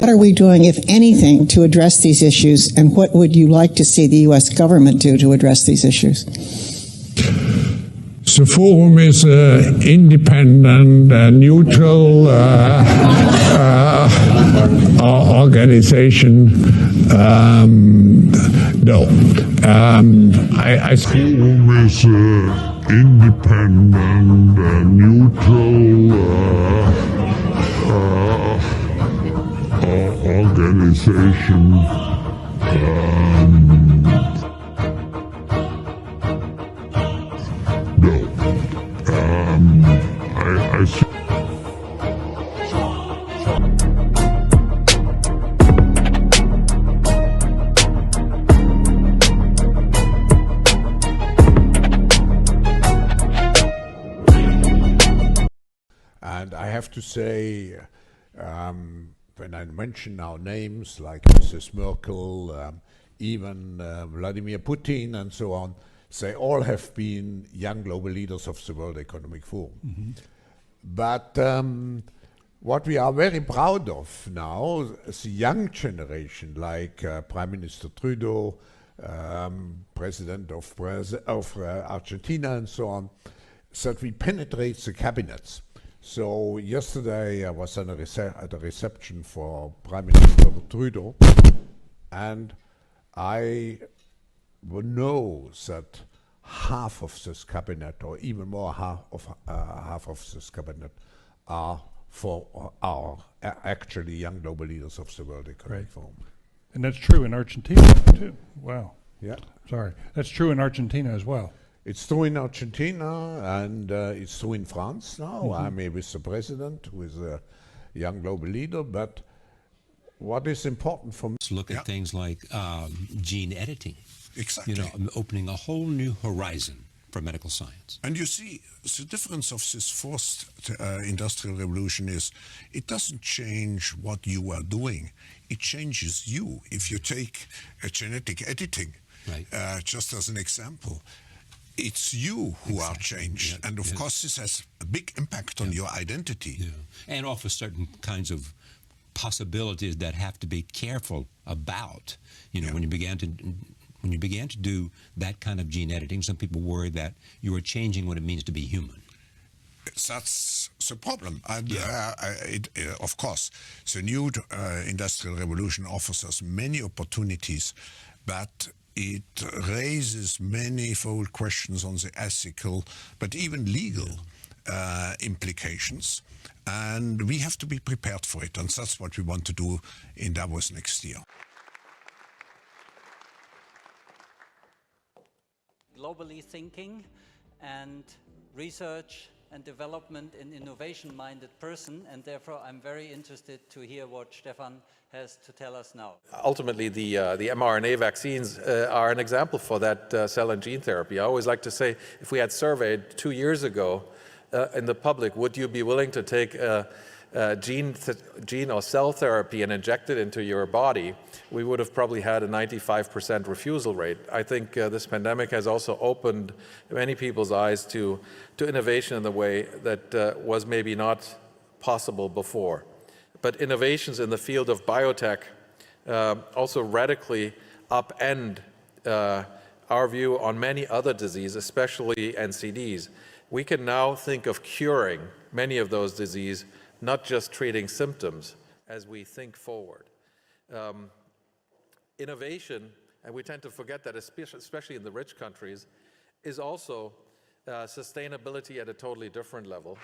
What are we doing, if anything, to address these issues, and what would you like to see the U.S. government do to address these issues? The forum is an independent, neutral organization. No. I see forum is an independent, neutral organization. I see. And I have to say, when I mention now names like Mrs. Merkel, even Vladimir Putin and so on, they all have been young global leaders of the World Economic Forum. Mm-hmm. But what we are very proud of now is the young generation, like Prime Minister Trudeau, President of Argentina and so on, that we penetrate the cabinets. So yesterday I was at a reception for Prime Minister Trudeau, and I know that half of this cabinet, or even more half of this cabinet, are actually young global leaders of the World Economic Forum. And that's true in Argentina too. Wow. Yeah. Sorry. That's true in Argentina as well. It's true in Argentina, and it's true in France now. Mm-hmm. I'm with the president, who is a young global leader, but what is important for me... Let's look at things like gene editing. Exactly. You know, opening a whole new horizon for medical science. And you see, the difference of this fourth industrial revolution is it doesn't change what you are doing. It changes you. If you take genetic editing, right. Just as an example, it's you who are changed. Yeah. And of course, this has a big impact on your identity. Yeah. And offers certain kinds of possibilities that have to be careful about. You know, when you began to do that kind of gene editing, some people worry that you are changing what it means to be human. That's the problem. And of course, the new industrial revolution offers us many opportunities, but it raises manifold questions on the ethical, but even legal implications. And we have to be prepared for it. And that's what we want to do in Davos next year. Globally thinking and research and development and innovation-minded person, and therefore I'm very interested to hear what Stefan has to tell us now. Ultimately, the mRNA vaccines are an example for that cell and gene therapy. I always like to say, if we had surveyed 2 years ago in the public, would you be willing to take gene or cell therapy and inject it into your body, we would have probably had a 95% refusal rate. I think this pandemic has also opened many people's eyes to innovation in the way that was maybe not possible before. But innovations in the field of biotech also radically upend our view on many other diseases, especially NCDs. We can now think of curing many of those diseases, not just treating symptoms, as we think forward. Innovation, and we tend to forget that, especially in the rich countries, is also sustainability at a totally different level.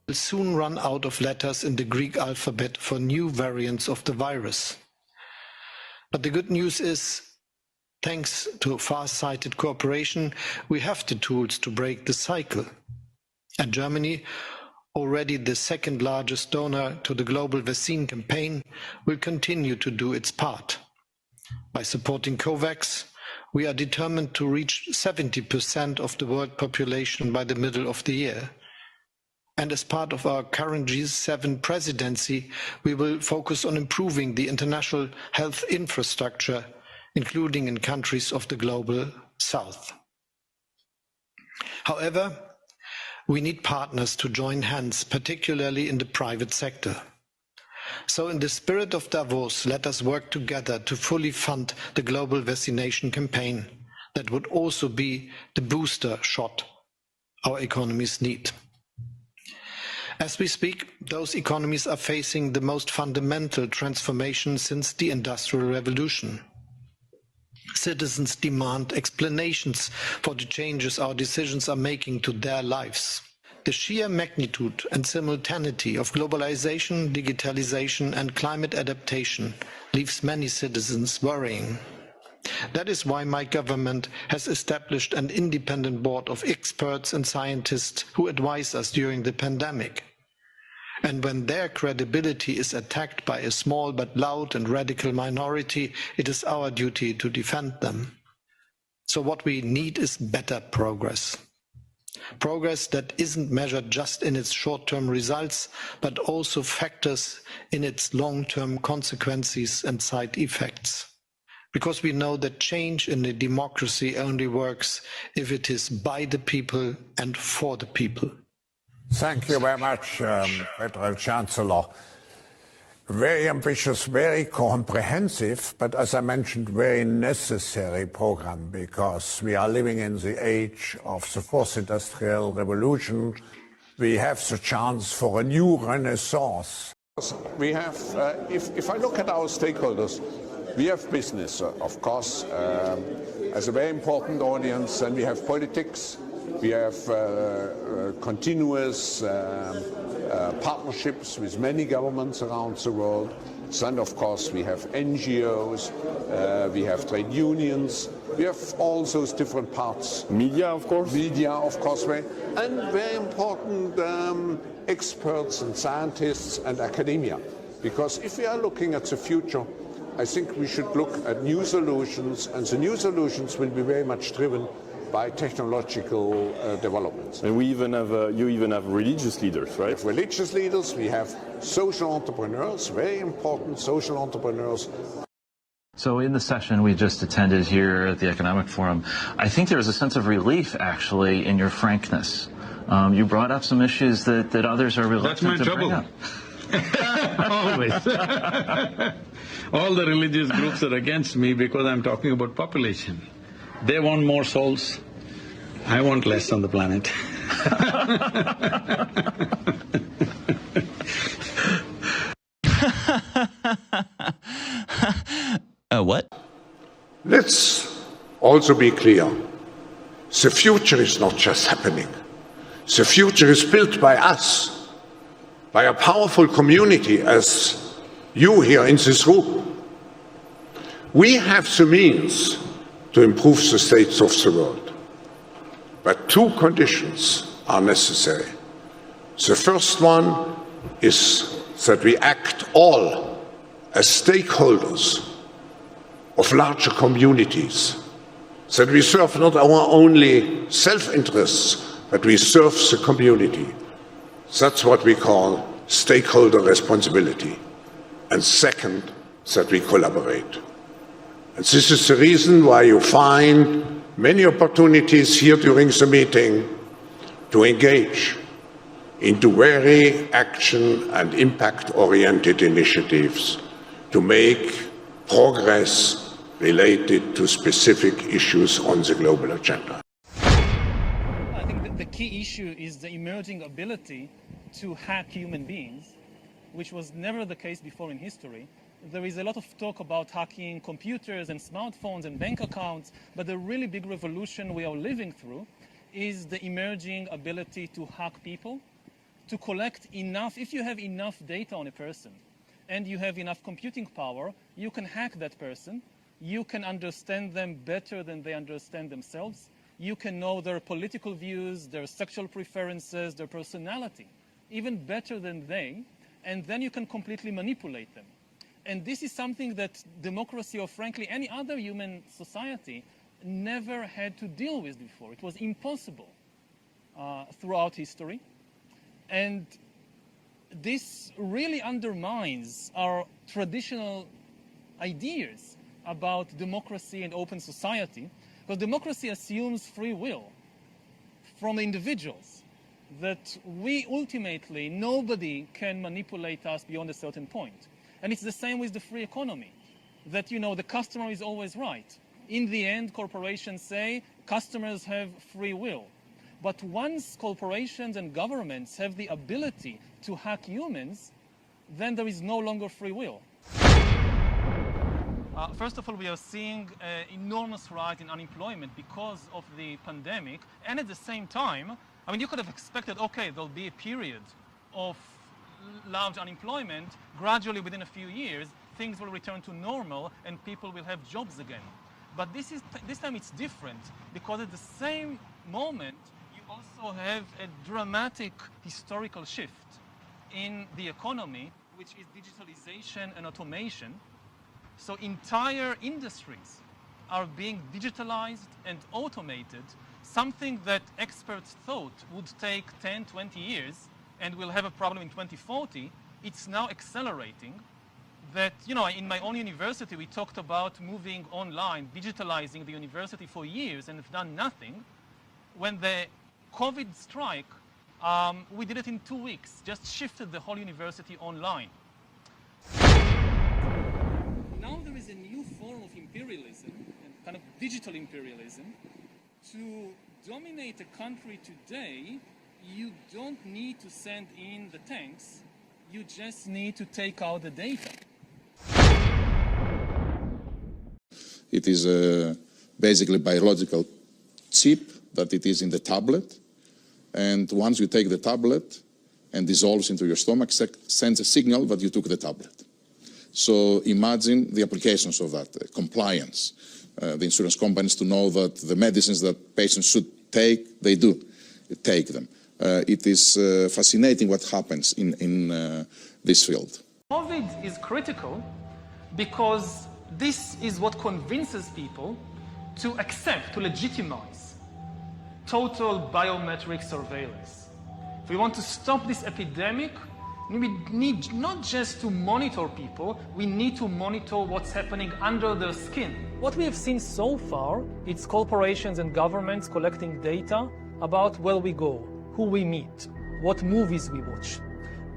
Will soon run out of letters in the Greek alphabet for new variants of the virus. But the good news is, thanks to far-sighted cooperation, we have the tools to break the cycle. And Germany, already the second largest donor to the global vaccine campaign, will continue to do its part. By supporting COVAX, we are determined to reach 70% of the world population by the middle of the year. And as part of our current G7 presidency, we will focus on improving the international health infrastructure, including in countries of the global south. However, We need partners to join hands, particularly in the private sector. So in the spirit of Davos, let us work together to fully fund the global vaccination campaign. That would also be the booster shot our economies need. As we speak, those economies are facing the most fundamental transformation since the Industrial Revolution. Citizens demand explanations for the changes our decisions are making to their lives. The sheer magnitude and simultaneity of globalization, digitalization, and climate adaptation leaves many citizens worrying. That is why my government has established an independent board of experts and scientists who advise us during the pandemic. And when their credibility is attacked by a small but loud and radical minority, it is our duty to defend them. So what we need is better progress. Progress that isn't measured just in its short-term results, but also factors in its long-term consequences and side effects. Because we know that change in a democracy only works if it is by the people and for the people. Thank you very much, Federal Chancellor. Very ambitious, very comprehensive, but as I mentioned, very necessary program, because we are living in the age of the fourth industrial revolution. We have the chance for a new renaissance. We have, if I look at our stakeholders, we have business, of course, as a very important audience, and we have politics. We have continuous partnerships with many governments around the world. And of course, we have NGOs, we have trade unions, we have all those different parts. Media, of course. Media, of course, and very important experts and scientists and academia. Because if we are looking at the future, I think we should look at new solutions, and the new solutions will be very much driven by technological developments. And we even have, you even have religious leaders, right? We have religious leaders, we have social entrepreneurs, very important social entrepreneurs. So in the session we just attended here at the Economic Forum, I think there was a sense of relief, actually, in your frankness. You brought up some issues that others are reluctant to bring up. Always. All the religious groups are against me because I'm talking about population. They want more souls. I want less on the planet. What? Let's also be clear. The future is not just happening. The future is built by us, by a powerful community as you here in this room. We have the means to improve the states of the world. But two conditions are necessary. The first one is that we act all as stakeholders of larger communities, that we serve not our only self-interests, but we serve the community. That's what we call stakeholder responsibility. And second, that we collaborate. And this is the reason why you find many opportunities here during the meeting to engage into very action and impact-oriented initiatives to make progress related to specific issues on the global agenda. I think that the key issue is the emerging ability to hack human beings, which was never the case before in history. There is a lot of talk about hacking computers and smartphones and bank accounts, but the really big revolution we are living through is the emerging ability to hack people, to collect enough. If you have enough data on a person and you have enough computing power, you can hack that person. You can understand them better than they understand themselves. You can know their political views, their sexual preferences, their personality, even better than they, and then you can completely manipulate them. And this is something that democracy, or frankly any other human society, never had to deal with before. It was impossible throughout history. And this really undermines our traditional ideas about democracy and open society, because democracy assumes free will from individuals. that we ultimately, nobody can manipulate us beyond a certain point. And it's the same with the free economy, that, you know, the customer is always right. In the end, corporations say customers have free will. But once corporations and governments have the ability to hack humans, then there is no longer free will. First of all, we are seeing an enormous rise in unemployment because of the pandemic. And at the same time, I mean, you could have expected, okay, there'll be a period of large unemployment. Gradually, within a few years, things will return to normal and people will have jobs again. But this time it's different, because at the same moment, you also have a dramatic historical shift in the economy, which is digitalization and automation. So entire industries are being digitalized and automated, something that experts thought would take 10, 20 years and will have a problem in 2040. It's now accelerating. That, you know, in my own university, we talked about moving online, digitalizing the university for years, and have done nothing. When the COVID strike, we did it in 2 weeks, just shifted the whole university online. Now there is a new form of imperialism, kind of digital imperialism. To dominate a country today, you don't need to send in the tanks, you just need to take out the data. It is basically biological chip that it is in the tablet, and once you take the tablet and dissolves into your stomach, sends a signal that you took the tablet. So imagine the applications of that, compliance, the insurance companies to know that the medicines that patients should take, they do take them. It is fascinating what happens in this field. COVID is critical because this is what convinces people to accept, to legitimize total biometric surveillance. If we want to stop this epidemic, we need not just to monitor people, we need to monitor what's happening under their skin. What we have seen so far, it's corporations and governments collecting data about where we go, who we meet, what movies we watch.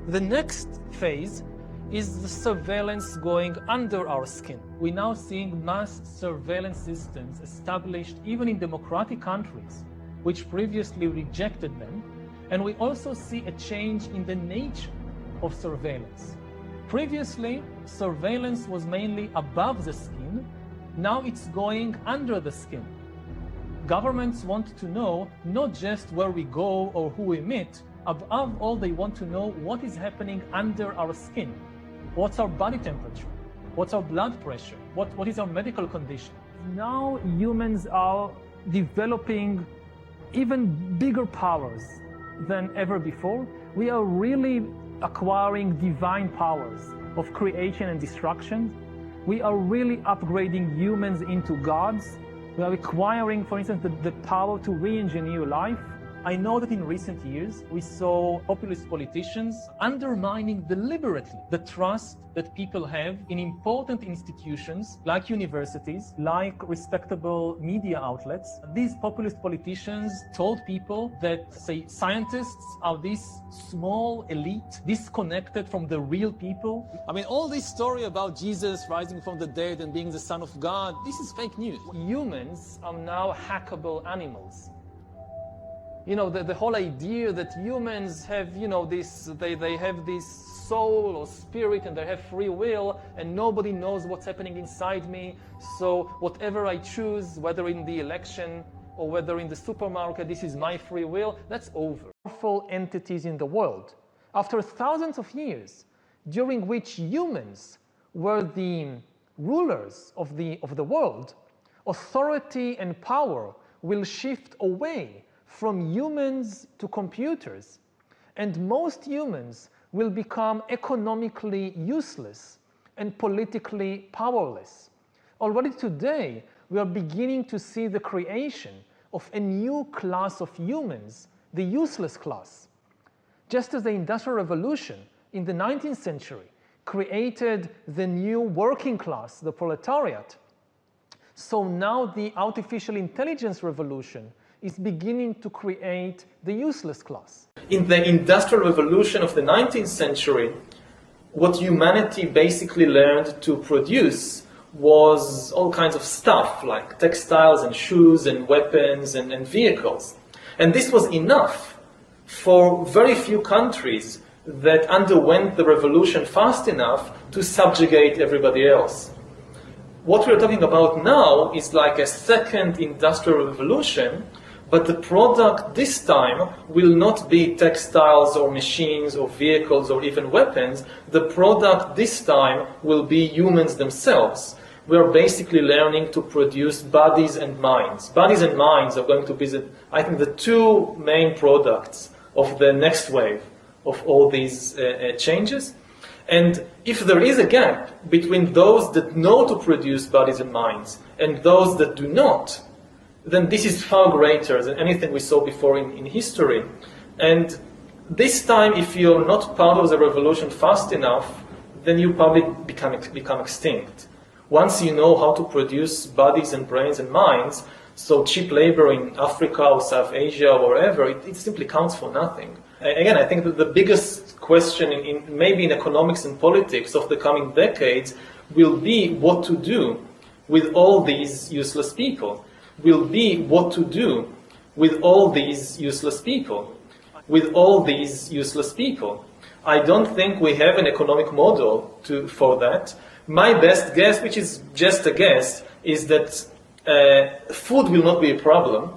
The next phase is the surveillance going under our skin. We're now seeing mass surveillance systems established even in democratic countries, which previously rejected them. And we also see a change in the nature of surveillance. Previously, surveillance was mainly above the skin. Now it's going under the skin. Governments want to know not just where we go or who we meet. Above all, they want to know what is happening under our skin. What's our body temperature? What's our blood pressure? What is our medical condition? Now humans are developing even bigger powers than ever before. We are really acquiring divine powers of creation and destruction. We are really upgrading humans into gods. We are acquiring, for instance, the power to re-engineer life. I know that in recent years, we saw populist politicians undermining deliberately the trust that people have in important institutions like universities, like respectable media outlets. These populist politicians told people that, say, scientists are this small elite, disconnected from the real people. I mean, all this story about Jesus rising from the dead and being the Son of God, this is fake news. Humans are now hackable animals. You know, the whole idea that humans have, you know, they have this soul or spirit and they have free will and nobody knows what's happening inside me. So whatever I choose, whether in the election or whether in the supermarket, this is my free will, that's over. Powerful entities in the world, after thousands of years, during which humans were the rulers of the world, authority and power will shift away from humans to computers, and most humans will become economically useless and politically powerless. Already today, we are beginning to see the creation of a new class of humans, the useless class. Just as the Industrial Revolution in the 19th century created the new working class, the proletariat, so now the artificial intelligence revolution is beginning to create the useless class. In the Industrial Revolution of the 19th century, what humanity basically learned to produce was all kinds of stuff, like textiles and shoes and weapons and vehicles. And this was enough for very few countries that underwent the revolution fast enough to subjugate everybody else. What we're talking about now is like a second industrial revolution, but the product this time will not be textiles or machines or vehicles or even weapons. The product this time will be humans themselves. We're basically learning to produce bodies and minds. Bodies and minds are going to be, I think, the two main products of the next wave of all these changes. And if there is a gap between those that know to produce bodies and minds and those that do not, then this is far greater than anything we saw before in history. And this time, if you're not part of the revolution fast enough, then you probably become extinct. Once you know how to produce bodies and brains and minds, so cheap labor in Africa or South Asia or wherever, it simply counts for nothing. Again, I think that the biggest question maybe in economics and politics of the coming decades will be what to do with all these useless people. Will be what to do with all these useless people. With all these useless people. I don't think we have an economic model for that. My best guess, which is just a guess, is that food will not be a problem.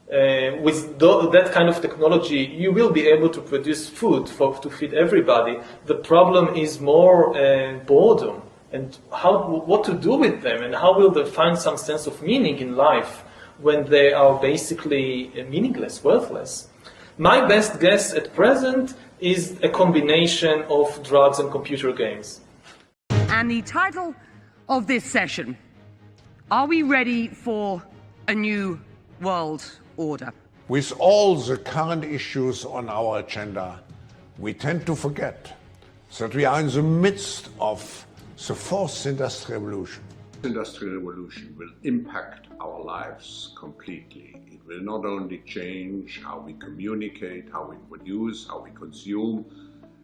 With that kind of technology, you will be able to produce food to feed everybody. The problem is more boredom and what to do with them and how will they find some sense of meaning in life when they are basically meaningless, worthless. My best guess at present is a combination of drugs and computer games. And the title of this session, are we ready for a new world order? With all the current issues on our agenda, we tend to forget that we are in the midst of the fourth industrial revolution. The industrial revolution will impact our lives completely. It will not only change how we communicate, how we produce, how we consume,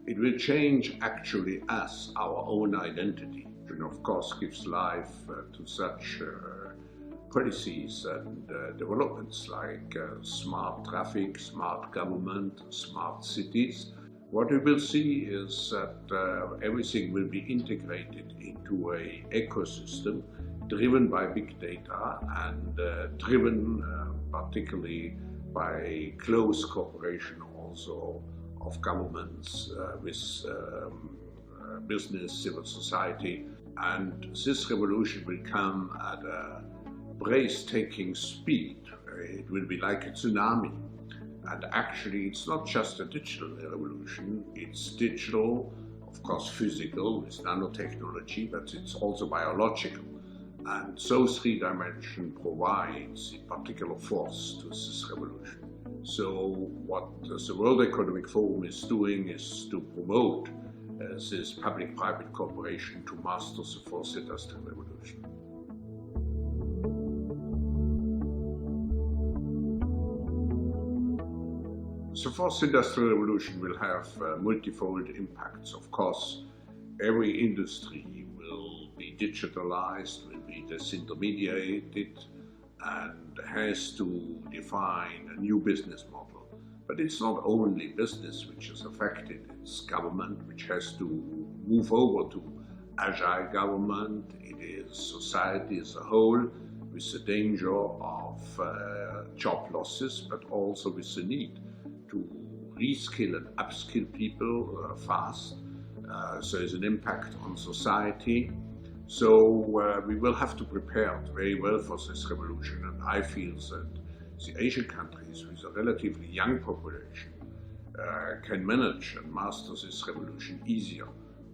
it will change actually us, our own identity, and of course gives life to such policies and developments like smart traffic, smart government, smart cities. What we will see is that everything will be integrated into an ecosystem driven by big data and driven particularly by close cooperation also of governments with business, civil society. And this revolution will come at a breathtaking speed. It will be like a tsunami. And actually, it's not just a digital revolution, it's digital, of course physical with nanotechnology, but it's also biological. And so 3D provides a particular force to this revolution. So what the World Economic Forum is doing is to promote this public-private cooperation to master the fourth industrial revolution. The fourth industrial revolution will have multifold impacts. Of course, every industry will be digitalized, will be disintermediated, and has to define a new business model. But it's not only business which is affected, it's government which has to move over to agile government, it is society as a whole, with the danger of job losses, but also with the need to reskill and upskill people fast. So there's an impact on society. So we will have to prepare very well for this revolution, and I feel that the Asian countries with a relatively young population can manage and master this revolution easier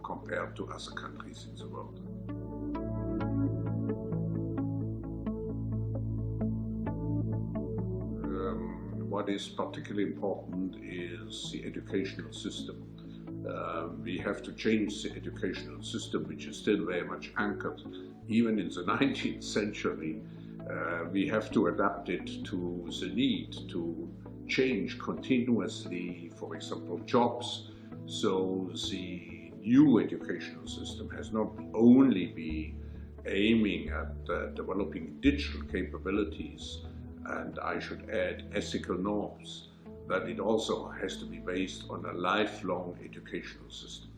compared to other countries in the world. What is particularly important is the educational system. We have to change the educational system, which is still very much anchored. Even in the 19th century, we have to adapt adapted to the need to change continuously, for example, jobs. So the new educational system has not only been aiming at developing digital capabilities, and I should add ethical norms, that it also has to be based on a lifelong educational system.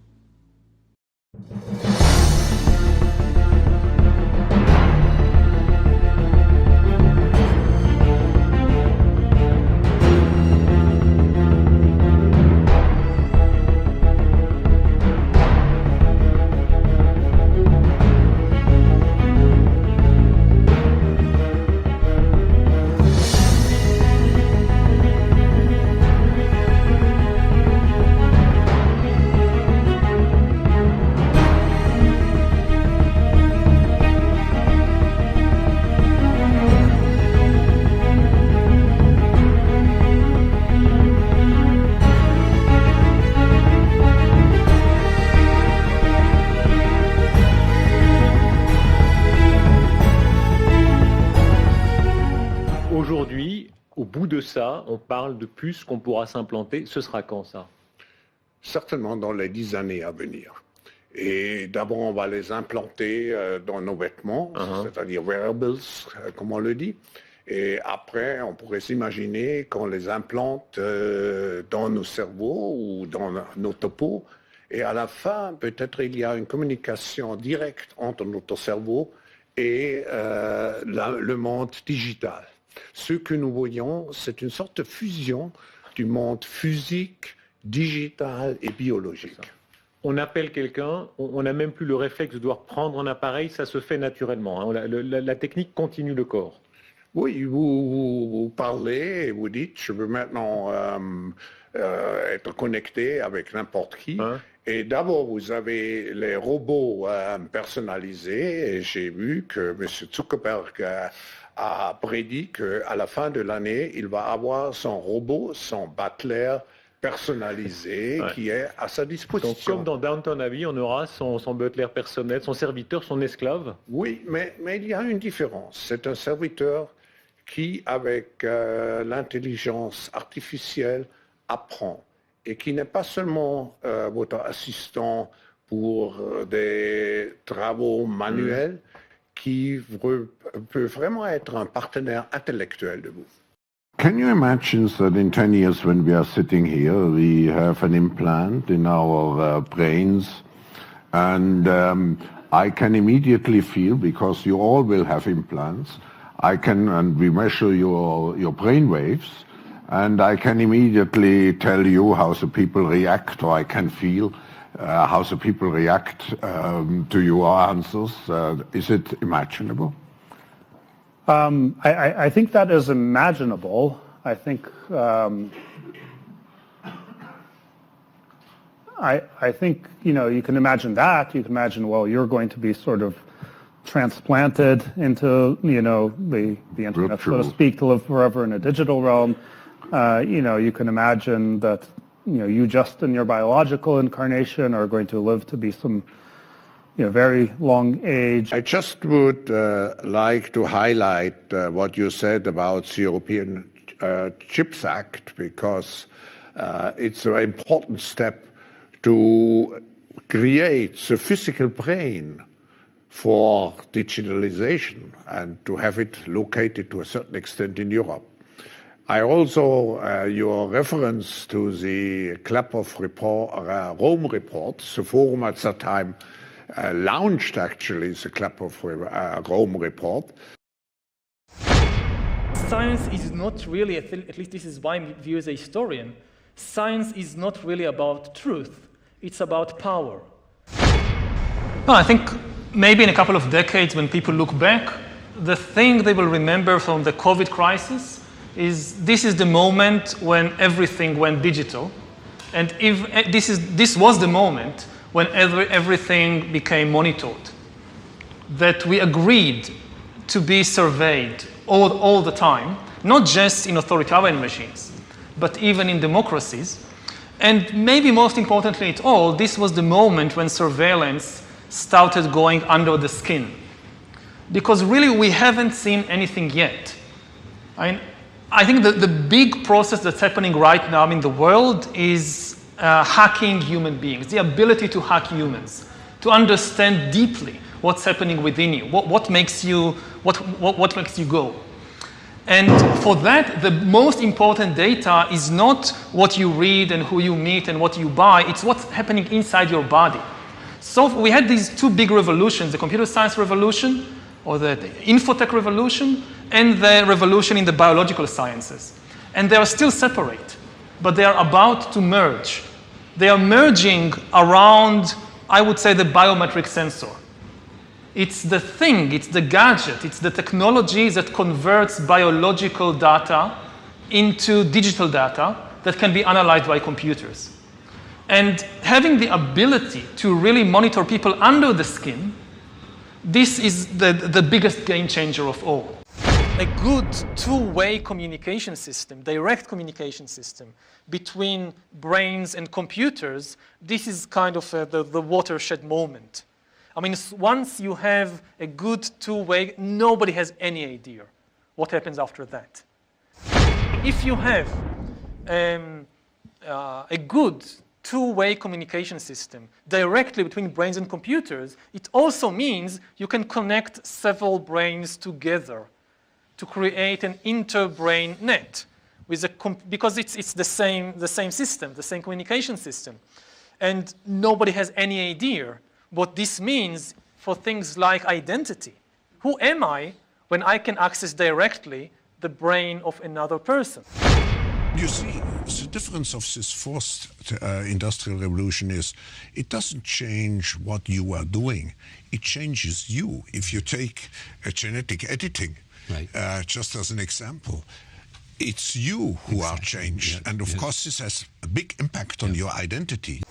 Aujourd'hui, au bout de ça, on parle de puces qu'on pourra s'implanter. Ce sera quand ça? Certainement dans les 10 années à venir. Et d'abord, on va les implanter dans nos vêtements, c'est-à-dire wearables, comme on le dit. Et après, on pourrait s'imaginer qu'on les implante dans nos cerveaux ou dans notre peau. Et à la fin, peut-être il y a une communication directe entre notre cerveau et le monde digital. Ce que nous voyons, c'est une sorte de fusion du monde physique, digital et biologique. On appelle quelqu'un, on n'a même plus le réflexe de devoir prendre un appareil, ça se fait naturellement. Hein. La technique continue le corps. Oui, vous parlez et vous dites, je veux maintenant être connecté avec n'importe qui. Et d'abord, vous avez les robots personnalisés. Et j'ai vu que M. Zuckerberg a prédit qu'à la fin de l'année, il va avoir son robot, son butler personnalisé qui est à sa disposition. Donc, comme dans Downton Abbey, on aura son butler personnel, son serviteur, son esclave. Oui, mais il y a une différence. C'est un serviteur qui, avec l'intelligence artificielle, apprend et qui n'est pas seulement votre assistant pour des travaux manuels, qui peut vraiment être un partenaire intellectuel de vous. Can you imagine that in 10 years when we are sitting here, we have an implant in our brains, and I can immediately feel, because you all will have implants, and we measure your brain waves, and I can immediately tell you how the people react, or I can feel how the people react to your answers. Is it imaginable? I think that is imaginable. I think I think you can imagine that. You can imagine, well, you're going to be sort of transplanted into the internet, so to speak, to live forever in a digital realm. You can imagine that you just in your biological incarnation are going to live to be some very long age. I just would like to highlight what you said about the European Chips Act, because it's an important step to create the physical brain for digitalization and to have it located to a certain extent in Europe. I also, your reference to the Klaprow report, Rome report, the forum at that time launched actually the Klaprow Rome report. Science is not really, at least this is my view as a historian, science is not really about truth, it's about power. I think maybe in a couple of decades when people look back, the thing they will remember from the COVID crisis is this is the moment when everything went digital, and if this was the moment when everything became monitored, that we agreed to be surveyed all the time, not just in authoritarian regimes, but even in democracies. And maybe most importantly at all, this was the moment when surveillance started going under the skin. Because really we haven't seen anything yet. I think that the big process that's happening right now in the world is hacking human beings, the ability to hack humans, to understand deeply what's happening within you, what makes you go. And for that, the most important data is not what you read and who you meet and what you buy, it's what's happening inside your body. So we had these two big revolutions, the computer science revolution, or the infotech revolution, and the revolution in the biological sciences. And they are still separate, but they are about to merge. They are merging around, I would say, the biometric sensor. It's the thing, it's the gadget, it's the technology that converts biological data into digital data that can be analyzed by computers. And having the ability to really monitor people under the skin, this is the biggest game changer of all. A good two-way communication system, direct communication system between brains and computers, this is kind of the watershed moment. I mean, once you have a good two-way, nobody has any idea what happens after that. If you have a good two-way communication system directly between brains and computers, it also means you can connect several brains together to create an inter-brain net with because it's the same system, the same communication system. And nobody has any idea what this means for things like identity. Who am I when I can access directly the brain of another person? You see, the difference of this fourth industrial revolution is it doesn't change what you are doing. It changes you. If you take genetic editing, right. Just as an example, it's you who are changed. Yeah. And of course, this has a big impact on your identity.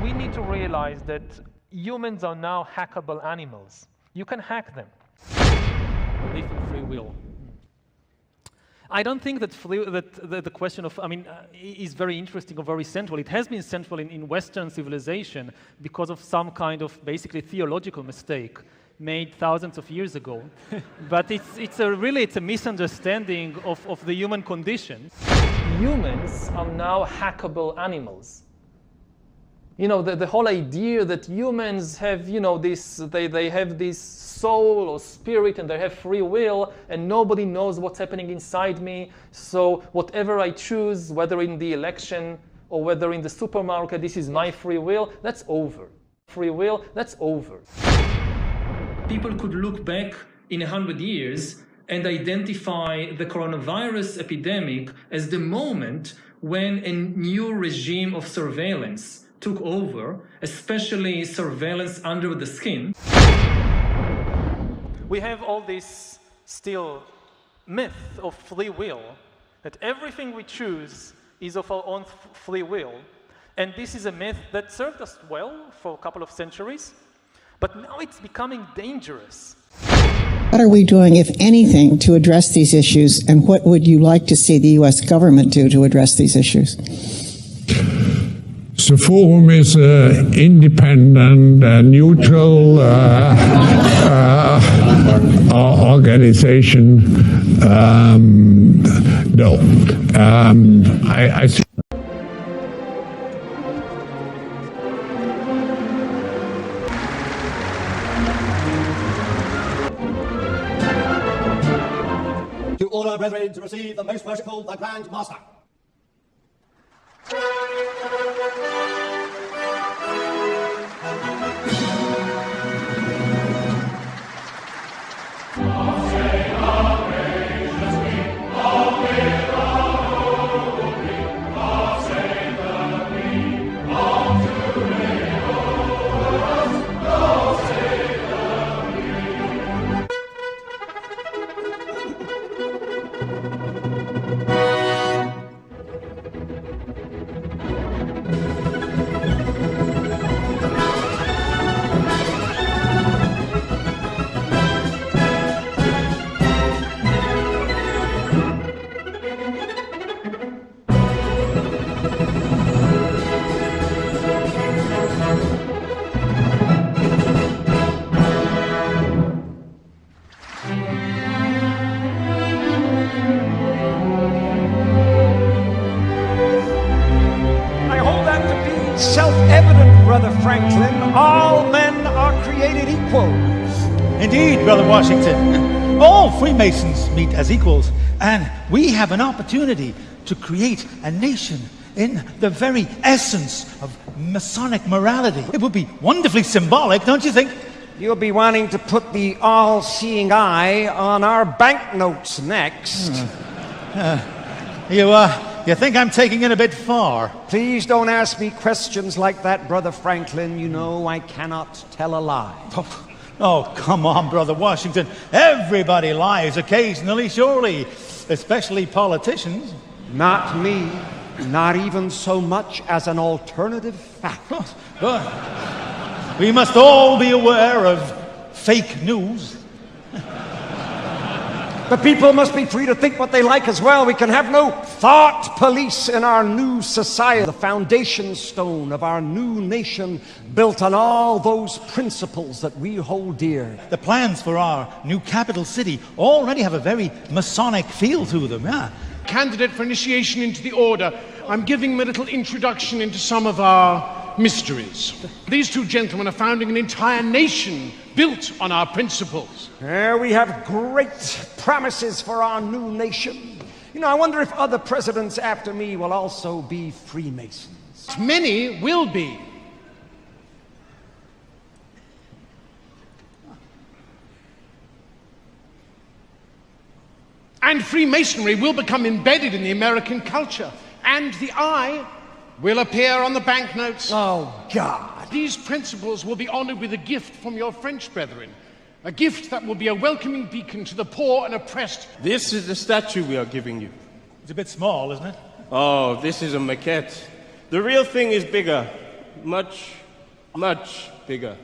We need to realize that humans are now hackable animals. You can hack them. Belief in free will. I don't think that the question of, is very interesting or very central. It has been central in Western civilization because of some kind of basically theological mistake made thousands of years ago. But it's a misunderstanding of the human condition. Humans are now hackable animals. You know, the whole idea that humans have, they have this soul or spirit and they have free will and nobody knows what's happening inside me. So whatever I choose, whether in the election or whether in the supermarket, this is my free will, that's over. Free will, that's over. People could look back in 100 years and identify the coronavirus epidemic as the moment when a new regime of surveillance took over, especially surveillance under the skin. We have all this still myth of free will, that everything we choose is of our own free will. And this is a myth that served us well for a couple of centuries, but now it's becoming dangerous. What are we doing, if anything, to address these issues, and what would you like to see the U.S. government do to address these issues? The forum is an independent, neutral organization. No. I see. To all our brethren to receive the most worshipful, the Grand Master. It's self-evident, Brother Franklin. All men are created equal. Indeed, Brother Washington. All Freemasons meet as equals, and we have an opportunity to create a nation in the very essence of Masonic morality. It would be wonderfully symbolic, don't you think? You'll be wanting to put the all-seeing eye on our banknotes next. You think I'm taking it a bit far? Please don't ask me questions like that, Brother Franklin. You know I cannot tell a lie. Oh, come on, Brother Washington. Everybody lies occasionally, surely, especially politicians. Not me. Not even so much as an alternative fact. We must all be aware of fake news. The people must be free to think what they like as well. We can have no thought police in our new society. The foundation stone of our new nation built on all those principles that we hold dear. The plans for our new capital city already have a very Masonic feel to them, yeah. Candidate for initiation into the order, I'm giving him a little introduction into some of our mysteries. These two gentlemen are founding an entire nation built on our principles. We have great promises for our new nation. You know, I wonder if other presidents after me will also be Freemasons. Many will be. And Freemasonry will become embedded in the American culture. And the eye will appear on the banknotes. Oh, God. These principles will be honored with a gift from your French brethren. A gift that will be a welcoming beacon to the poor and oppressed. This is the statue we are giving you. It's a bit small, isn't it? Oh, this is a maquette. The real thing is bigger. Much, much bigger.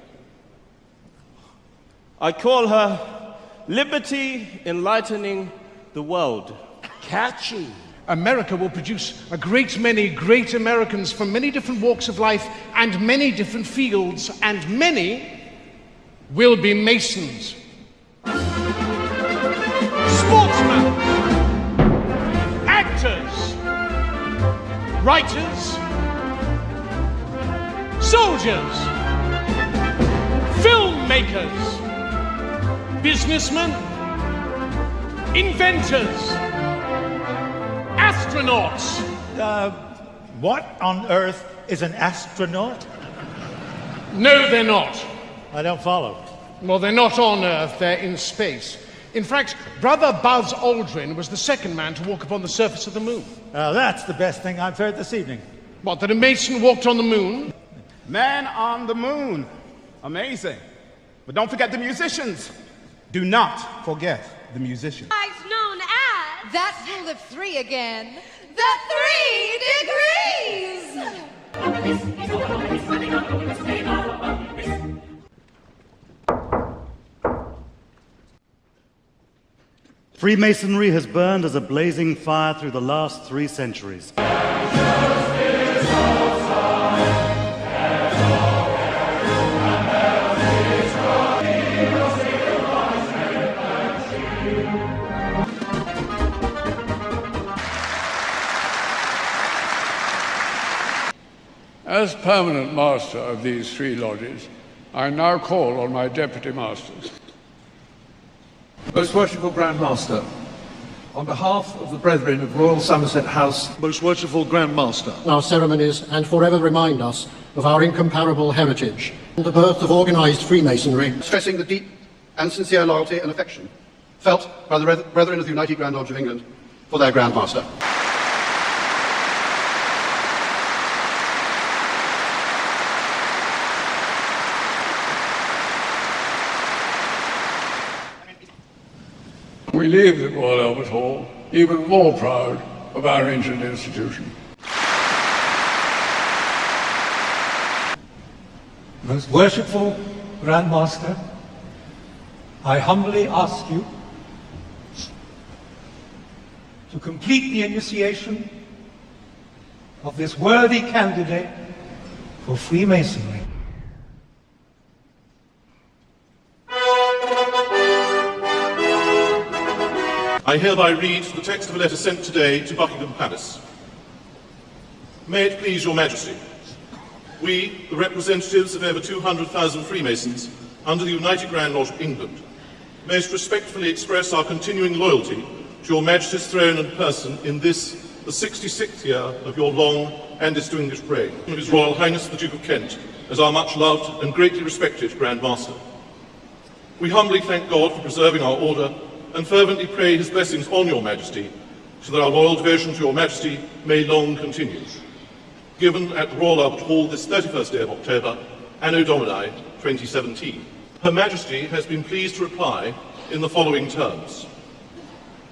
I call her Liberty Enlightening the World. Catchy. America will produce a great many great Americans from many different walks of life and many different fields, and many will be Masons. Sportsmen, actors, writers, soldiers, filmmakers, businessmen, inventors, astronauts. What on earth is an astronaut? No, they're not. I don't follow. Well, they're not on Earth, they're in space. In fact, Brother Buzz Aldrin was the second man to walk upon the surface of the moon. That's the best thing I've heard this evening. What, that a Mason walked on the moon? Man on the moon. Amazing. But don't forget the musicians. Do not forget the musicians. Known as that rule of three again. The 3 degrees. Freemasonry has burned as a blazing fire through the last 3 centuries. As permanent master of these 3 lodges, I now call on my deputy masters. Most Worshipful Grand Master, on behalf of the Brethren of Royal Somerset House, Most Worshipful Grand Master, our ceremonies and forever remind us of our incomparable heritage, and the birth of organised Freemasonry, stressing the deep and sincere loyalty and affection felt by the Brethren of the United Grand Lodge of England for their Grand Master. We leave the Royal Albert Hall even more proud of our ancient institution. Most Worshipful Grand Master, I humbly ask you to complete the initiation of this worthy candidate for Freemasonry. I hereby read the text of a letter sent today to Buckingham Palace. May it please your Majesty. we, the representatives of over 200,000 Freemasons under the United Grand Lodge of England, most respectfully express our continuing loyalty to Your Majesty's throne and person in this, the 66th year of your long and distinguished reign, of His Royal Highness the Duke of Kent, as our much loved and greatly respected Grand Master. We humbly thank God for preserving our order and fervently pray His blessings on Your Majesty, so that our loyal devotion to Your Majesty may long continue. Given at the Royal Albert Hall this 31st day of October, Anno Domini 2017. Her Majesty has been pleased to reply in the following terms.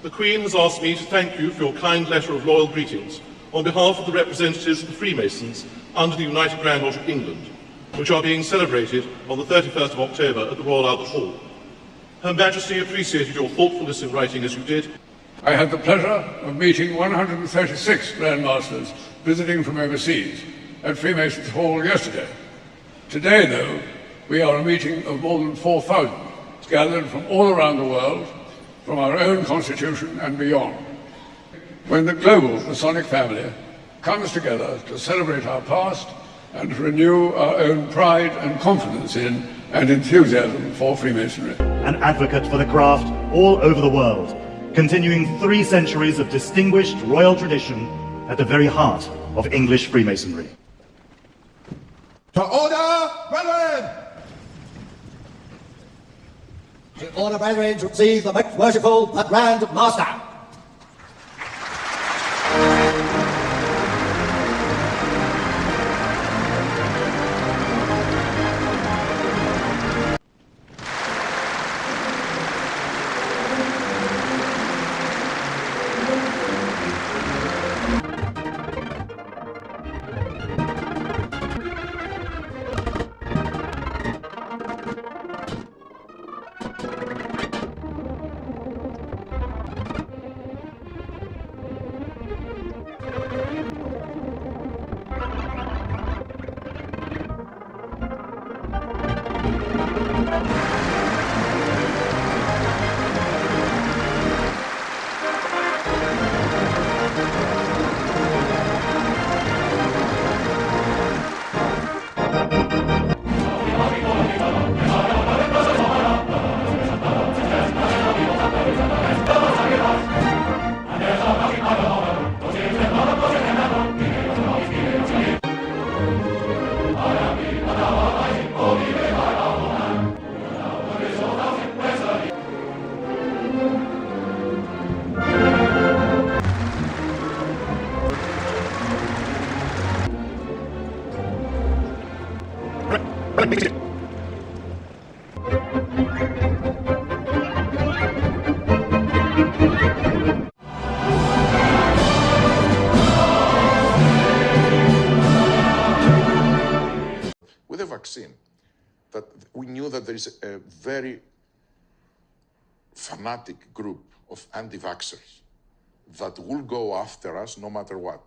The Queen has asked me to thank you for your kind letter of loyal greetings on behalf of the representatives of the Freemasons under the United Grand Lodge of England, which are being celebrated on the 31st of October at the Royal Albert Hall. Her Majesty appreciated your thoughtfulness in writing as you did. I had the pleasure of meeting 136 Grand Masters visiting from overseas at Freemasons Hall yesterday. Today, though, we are a meeting of more than 4,000, gathered from all around the world, from our own constitution and beyond. When the global Masonic family comes together to celebrate our past and to renew our own pride and confidence in and enthusiasm for Freemasonry. An advocate for the craft all over the world, continuing 3 centuries of distinguished royal tradition at the very heart of English Freemasonry. To order, brethren! To order, brethren, to receive the most worshipful but Grand Master. With a vaccine, that we knew that there is a very fanatic group of anti-vaxxers that will go after us no matter what.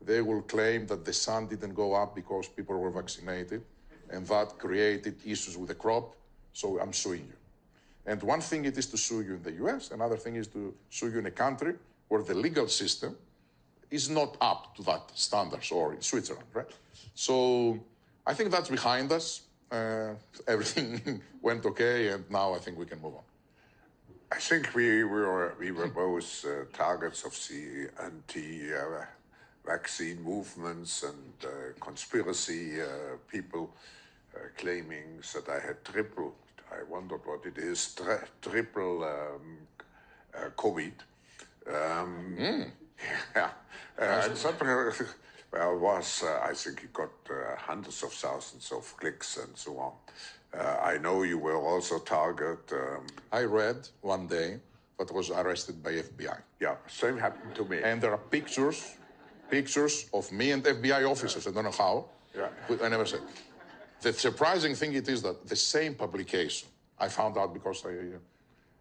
They will claim that the sun didn't go up because people were vaccinated, and that created issues with the crop, so I'm suing you. And one thing it is to sue you in the US, another thing is to sue you in a country where the legal system is not up to that standards, or in Switzerland, right? So I think that's behind us. Everything went okay, and now I think we can move on. I think we were both targets of the anti-vaccine movements and conspiracy people claiming that I had triple, I wondered what it is, triple COVID. Yeah, and something was, I think it got hundreds of thousands of clicks and so on. I know you were also target. I read one day that was arrested by FBI. Yeah, same happened to me. And there are pictures of me and FBI officers. I don't know how. Yeah. I never said. The surprising thing it is that the same publication, I found out because I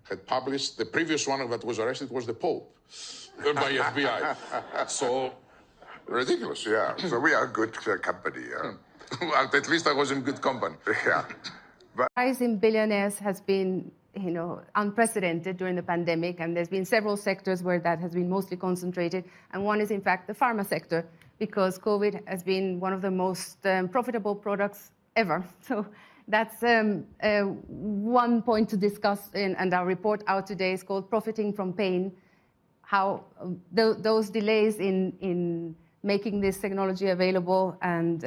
had published, the previous one that was arrested was the Pope by FBI. So, ridiculous, yeah. So we are good company. Well, at least I was in good company. Yeah. The rise in billionaires has been, unprecedented during the pandemic, and there's been several sectors where that has been mostly concentrated, and one is in fact the pharma sector, because COVID has been one of the most profitable products ever. So that's one point to discuss, and our report out today is called Profiting from Pain, how those delays in making this technology available and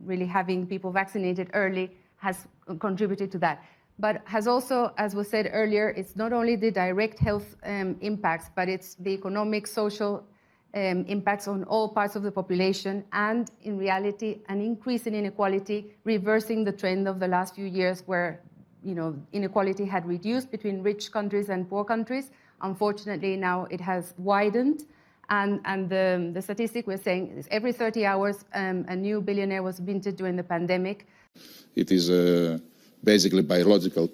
really having people vaccinated early has contributed to that. But has also, as was said earlier, it's not only the direct health impacts, but it's the economic, social impacts on all parts of the population, and in reality, an increase in inequality, reversing the trend of the last few years where inequality had reduced between rich countries and poor countries. Unfortunately, now it has widened. And the statistic we're saying is every 30 hours, a new billionaire was minted during the pandemic. It is basically biological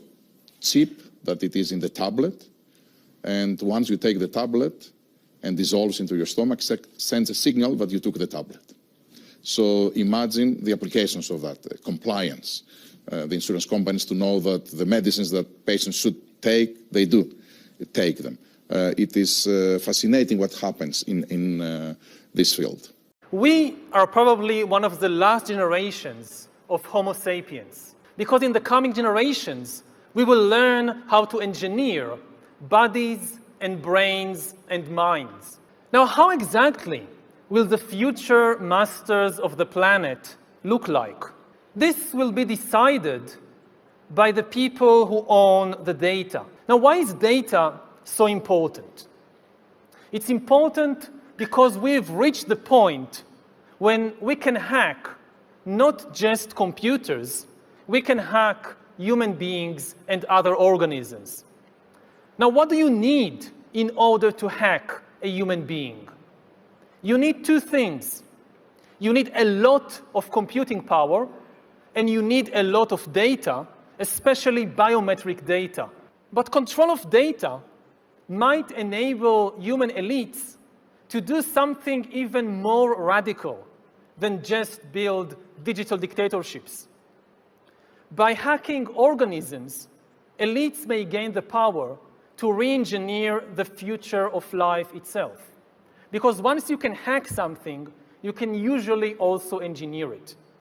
chip that it is in the tablet. And once you take the tablet and dissolves into your stomach, sends a signal that you took the tablet. So imagine the applications of that, compliance. The insurance companies to know that the medicines that patients should take, they do take them. It is fascinating what happens in this field. We are probably one of the last generations of Homo sapiens, because in the coming generations, we will learn how to engineer bodies and brains and minds. Now, how exactly will the future masters of the planet look like? This will be decided by the people who own the data. Now, why is data so important? It's important because we've reached the point when we can hack not just computers, we can hack human beings and other organisms. Now, what do you need in order to hack a human being? You need two things. You need a lot of computing power, and you need a lot of data, especially biometric data. But control of data might enable human elites to do something even more radical than just build digital dictatorships. By hacking organisms, elites may gain the power to re-engineer the future of life itself. Because once you can hack something, you can usually also engineer it.